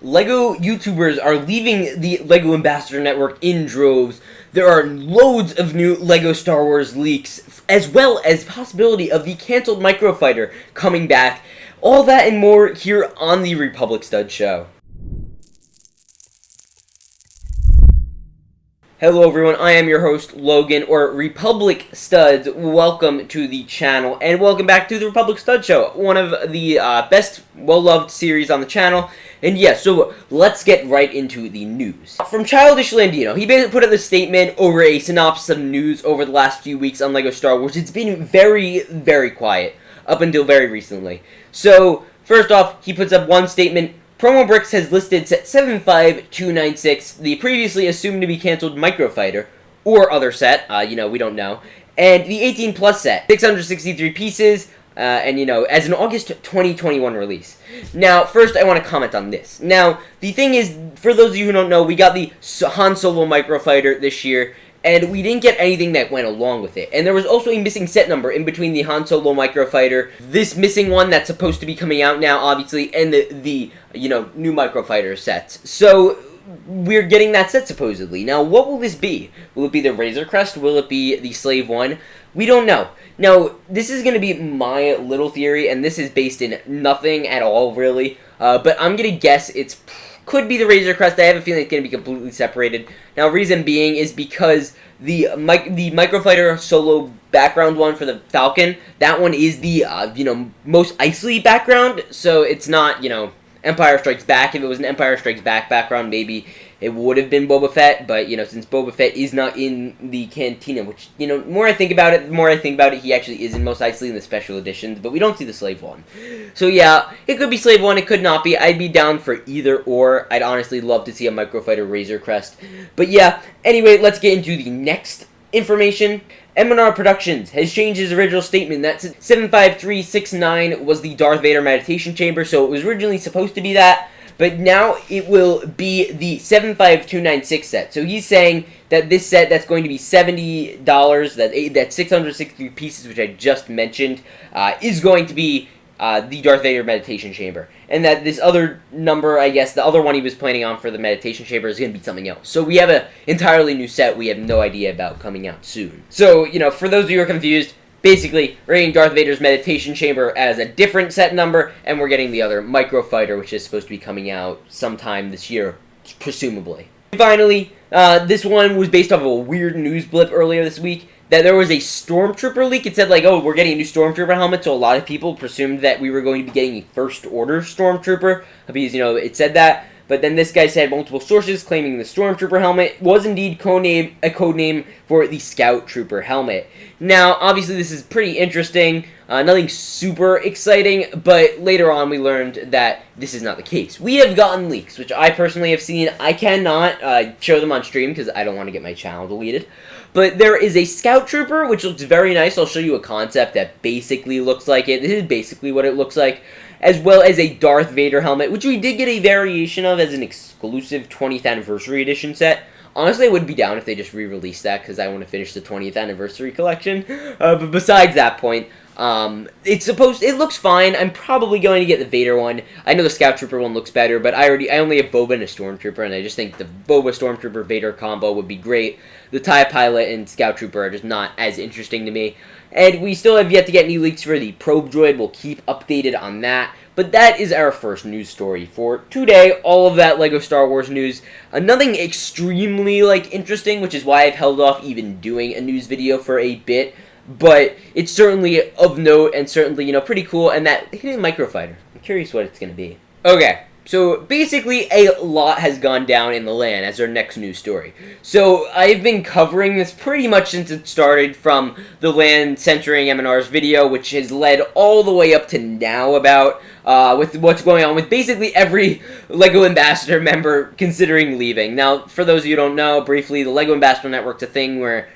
LEGO YouTubers are leaving the LEGO Ambassador Network in droves. There are loads of new LEGO Star Wars leaks, as well as possibility of the canceled Microfighter coming back. All that and more here on the Republic Stud Show. Hello everyone, I am your host, Logan, or Republic Studs. Welcome to the channel, and welcome back to the Republic Stud Show, one of the best, well-loved series on the channel. And yes, so let's get right into the news. From Childish Landino, he basically put out this statement over a synopsis of news over the last few weeks on LEGO Star Wars. It's been very, very quiet, up until very recently. So, first off, he puts up one statement. Promo Brix has listed set 75296, the previously assumed to be cancelled Microfighter, or other set, we don't know, and the 18 plus set, 663 pieces, as an August 2021 release. Now, first I want to comment on this. Now, the thing is, for those of you who don't know, we got the Han Solo Microfighter this year, and we didn't get anything that went along with it. And there was also a missing set number in between the Han Solo Microfighter, this missing one that's supposed to be coming out now, obviously, and the new Microfighter sets. So, we're getting that set, supposedly. Now, what will this be? Will it be the Razor Crest? Will it be the Slave One? We don't know. Now, this is going to be my little theory, and this is based in nothing at all, really. But I'm going to guess it's could be the Razor Crest. I have a feeling it's going to be completely separated. Now, reason being is because the Microfighter solo background one for the Falcon, that one is the, most icy background, so it's not, Empire Strikes Back. If it was an Empire Strikes Back background, maybe it would have been Boba Fett, but, since Boba Fett is not in the Cantina, which, the more I think about it, he actually is in Mos Eisley in the special editions, but we don't see the Slave One. So, yeah, it could be Slave One, it could not be. I'd be down for either or. I'd honestly love to see a Microfighter Razor Crest. But, yeah, anyway, let's get into the next information. M&R Productions has changed his original statement that 75369 was the Darth Vader meditation chamber, so it was originally supposed to be that, but now it will be the 75296 set. So he's saying that this set that's going to be $70, that 663 pieces, which I just mentioned, is going to be the Darth Vader meditation chamber. And that this other number, I guess, the other one he was planning on for the meditation chamber is going to be something else. So we have an entirely new set we have no idea about coming out soon. So, for those of you who are confused, basically, we're getting Darth Vader's meditation chamber as a different set number, and we're getting the other Microfighter, which is supposed to be coming out sometime this year, presumably. Finally, this one was based off of a weird news blip earlier this week, that there was a Stormtrooper leak. It said, we're getting a new Stormtrooper helmet, so a lot of people presumed that we were going to be getting a First Order Stormtrooper, because, it said that. But then this guy said multiple sources claiming the Stormtrooper helmet was indeed a codename for the Scout Trooper helmet. Now, obviously, this is pretty interesting. Nothing super exciting, but later on we learned that this is not the case. We have gotten leaks, which I personally have seen. I cannot show them on stream because I don't want to get my channel deleted. But there is a Scout Trooper, which looks very nice. I'll show you a concept that basically looks like it. This is basically what it looks like. As well as a Darth Vader helmet, which we did get a variation of as an exclusive 20th Anniversary Edition set. Honestly, I would be down if they just re-released that, because I want to finish the 20th Anniversary collection. But besides that point, it looks fine. I'm probably going to get the Vader one. I know the Scout Trooper one looks better, but I only have Boba and a Stormtrooper, and I just think the Boba Stormtrooper Vader combo would be great. The TIE Pilot and Scout Trooper are just not as interesting to me. And we still have yet to get any leaks for the Probe Droid. We'll keep updated on that. But that is our first news story for today. All of that LEGO Star Wars news. Nothing extremely, interesting, which is why I've held off even doing a news video for a bit. But it's certainly of note and certainly, pretty cool. And that hidden Microfighter. I'm curious what it's going to be. Okay. So, basically, a lot has gone down in the LAN as our next news story. So, I've been covering this pretty much since it started from the LAN censoring M&R's video, which has led all the way up to now about with what's going on with basically every LEGO Ambassador member considering leaving. Now, for those of you who don't know, briefly, the LEGO Ambassador Network's a thing where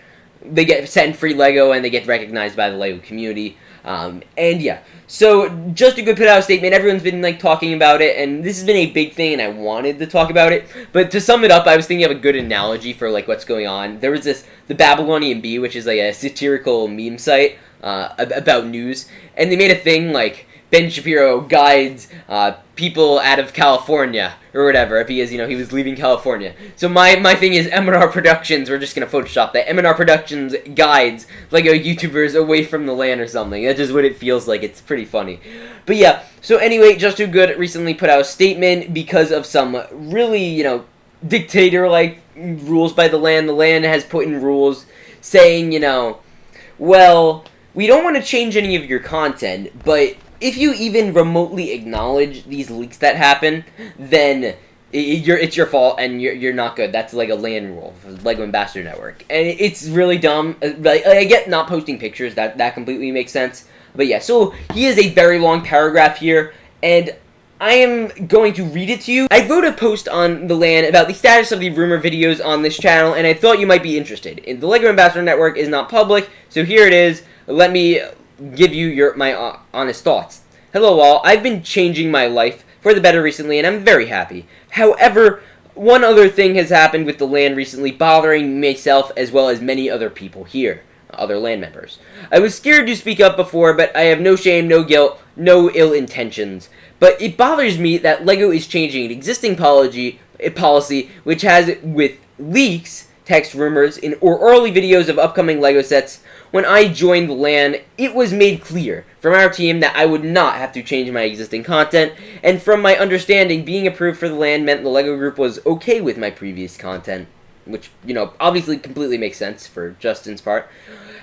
they get sent free LEGO and they get recognized by the LEGO community. And yeah, so just a good put out a statement. Everyone's been talking about it, and this has been a big thing, and I wanted to talk about it. But to sum it up, I was thinking of a good analogy for what's going on. There was the Babylonian Bee, which is a satirical meme site about news, and they made a thing Ben Shapiro guides people out of California or whatever, because he was leaving California. So my thing is M&R Productions. We're just gonna Photoshop that. M&R Productions guides Lego YouTubers away from the LAN or something. That's just what it feels like. It's pretty funny. But yeah. So anyway, Just Too Good recently put out a statement because of some really dictator-like rules by the LAN. The LAN has put in rules saying well, we don't want to change any of your content, but if you even remotely acknowledge these leaks that happen, then it's your fault and you're not good. That's like a LAN rule for Lego Ambassador Network, and it's really dumb. I get not posting pictures. That completely makes sense. But yeah, so he has a very long paragraph here, and I am going to read it to you. I wrote a post on the LAN about the status of the rumor videos on this channel, and I thought you might be interested. The Lego Ambassador Network is not public, so here it is. Let me give you my honest thoughts. Hello all, I've been changing my life for the better recently, and I'm very happy. However, one other thing has happened with the LAN recently, bothering myself as well as many other people here, other LAN members. I was scared to speak up before, but I have no shame, no guilt, no ill intentions. But it bothers me that LEGO is changing an existing policy which has with leaks, text rumors, or early videos of upcoming LEGO sets. When I joined the LAN, it was made clear from our team that I would not have to change my existing content, and from my understanding, being approved for the LAN meant the LEGO group was okay with my previous content, which, obviously completely makes sense for Justin's part.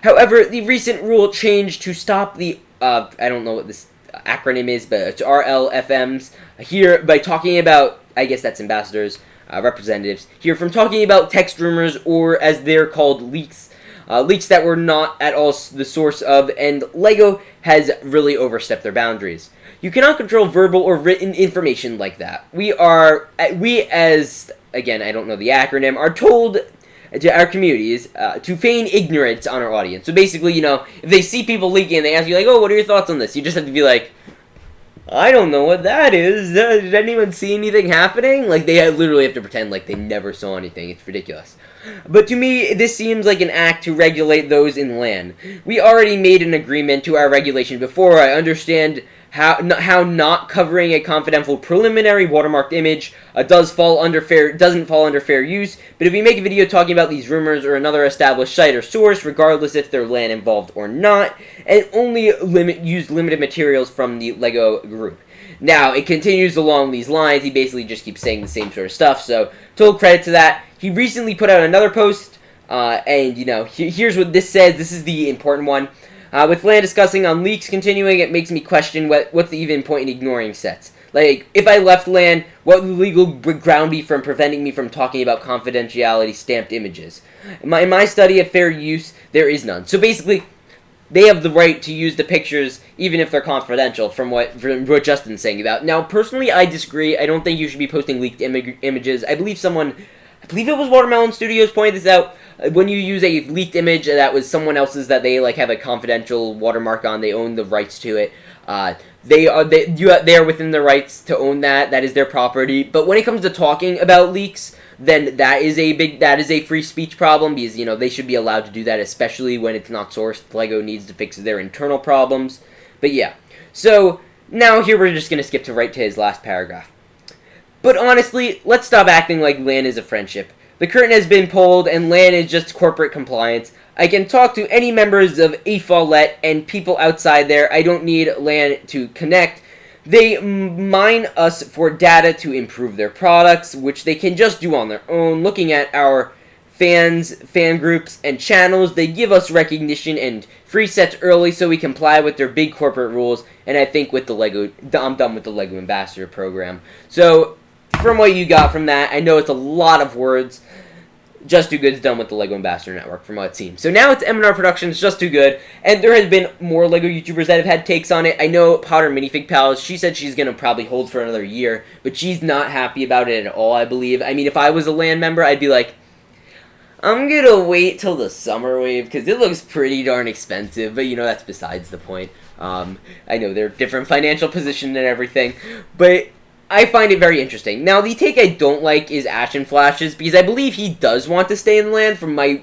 However, the recent rule change to stop the, I don't know what this acronym is, but it's RLFMs here by talking about, I guess that's ambassadors, representatives, here from talking about text rumors, or as they're called, leaks. Leaks that were not at all the source of, and LEGO has really overstepped their boundaries. You cannot control verbal or written information like that. We as, again, I don't know the acronym, are told to our communities to feign ignorance on our audience. So basically, if they see people leaking and they ask you, like, oh, what are your thoughts on this? You just have to be like, I don't know what that is. Did anyone see anything happening? Like, they literally have to pretend like they never saw anything. It's ridiculous. But to me, this seems like an act to regulate those in LAN. We already made an agreement to our regulation before. I understand how not covering a confidential preliminary watermarked image doesn't fall under fair use. But if we make a video talking about these rumors or another established site or source, regardless if they're LAN involved or not, and only use limited materials from the LEGO group. Now, it continues along these lines. He basically just keeps saying the same sort of stuff, so total credit to that. He recently put out another post, and, here's what this says. This is the important one. With LAN discussing on leaks continuing, it makes me question what's the even point in ignoring sets. Like, if I left LAN, what would the legal ground be from preventing me from talking about confidentiality stamped images? In my study of fair use, there is none. So basically, they have the right to use the pictures even if they're confidential, from what Justin's saying about. Now, personally, I disagree. I don't think you should be posting leaked images. I believe it was Watermelon Studios pointed this out. When you use a leaked image that was someone else's that they have a confidential watermark on, they own the rights to it. They are within their rights to own that. That is their property. But when it comes to talking about leaks, then that is a free speech problem, because they should be allowed to do that, especially when it's not sourced. LEGO needs to fix their internal problems. But yeah, so now here we're just gonna skip right to his last paragraph. But honestly, let's stop acting like LAN is a friendship. The curtain has been pulled, and LAN is just corporate compliance. I can talk to any members of AFOLET and people outside there. I don't need LAN to connect. They mine us for data to improve their products, which they can just do on their own. Looking at our fans, fan groups, and channels, they give us recognition and free sets early so we comply with their big corporate rules. And I think with the I'm done with the LEGO Ambassador program. So, from what you got from that, I know it's a lot of words. Just Too Good's done with the LEGO Ambassador Network, from what it seems. So now it's M&R Productions, Just Too Good, and there has been more LEGO YouTubers that have had takes on it. I know Potter Minifig Pals, she said she's going to probably hold for another year, but she's not happy about it at all, I believe. I mean, if I was a LAN member, I'd be like, I'm going to wait till the summer wave, because it looks pretty darn expensive, but that's besides the point. I know they're different financial position and everything, but I find it very interesting. Now, the take I don't like is Ashen Flashes, because I believe he does want to stay in the LAN, from my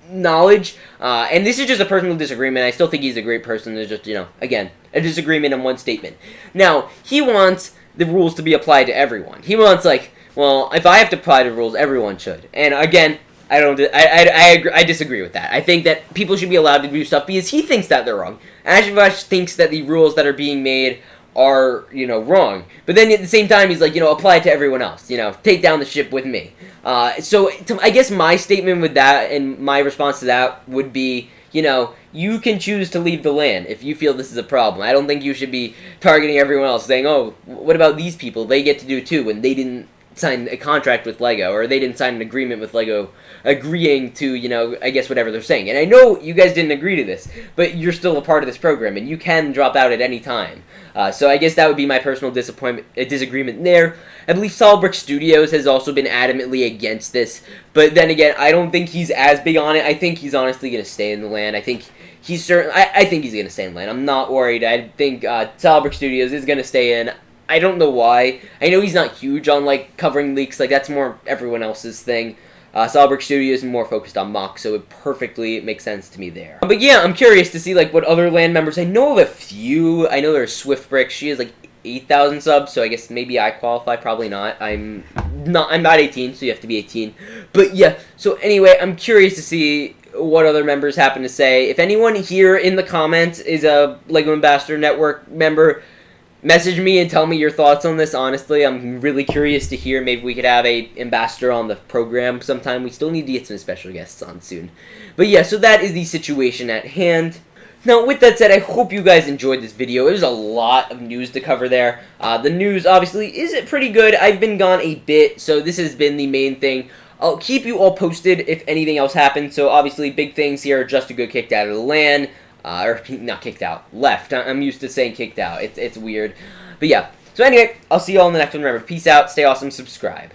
knowledge. And this is just a personal disagreement. I still think he's a great person. There's just, again, a disagreement on one statement. Now, he wants the rules to be applied to everyone. He wants, like, well, if I have to apply the rules, everyone should. And again, I disagree with that. I think that people should be allowed to do stuff because he thinks that they're wrong. Ashvash thinks that the rules that are being made are, wrong. But then at the same time, he's like, apply it to everyone else. Take down the ship with me. So I guess my statement with that and my response to that would be, you can choose to leave the LAN if you feel this is a problem. I don't think you should be targeting everyone else, saying, oh, what about these people? They get to do it too when they didn't sign a contract with LEGO, or they didn't sign an agreement with LEGO agreeing to, I guess whatever they're saying. And I know you guys didn't agree to this, but you're still a part of this program, and you can drop out at any time. So I guess that would be my personal disagreement there. I believe Brix Studios has also been adamantly against this, but then again, I don't think he's as big on it. I think he's honestly going to stay in the LAN. I think he's I think he's going to stay in the LAN. I'm not worried. I think Brix Studios is going to stay in. I don't know why. I know he's not huge on, like, covering leaks. Like, that's more everyone else's thing. Brix Studios is more focused on Mock, so it perfectly makes sense to me there. But yeah, I'm curious to see, like, what other LAN members... I know of a few. I know there's Brix. She has, like, 8,000 subs, so I guess maybe I qualify. Probably not. I'm not 18, so you have to be 18. But yeah, so anyway, I'm curious to see what other members happen to say. If anyone here in the comments is a LEGO Ambassador Network member, message me and tell me your thoughts on this. Honestly, I'm really curious to hear. Maybe we could have a ambassador on the program sometime. We still need to get some special guests on soon. But yeah, so that is the situation at hand. Now, with that said, I hope you guys enjoyed this video. There's a lot of news to cover there. The news, obviously, is pretty good. I've been gone a bit, so this has been the main thing. I'll keep you all posted if anything else happens. So, obviously, big things here. Just to go kicked out of the LAN. Or not kicked out, left. I'm used to saying kicked out. It's weird. But yeah. So anyway, I'll see you all in the next one. Remember, peace out, stay awesome, subscribe.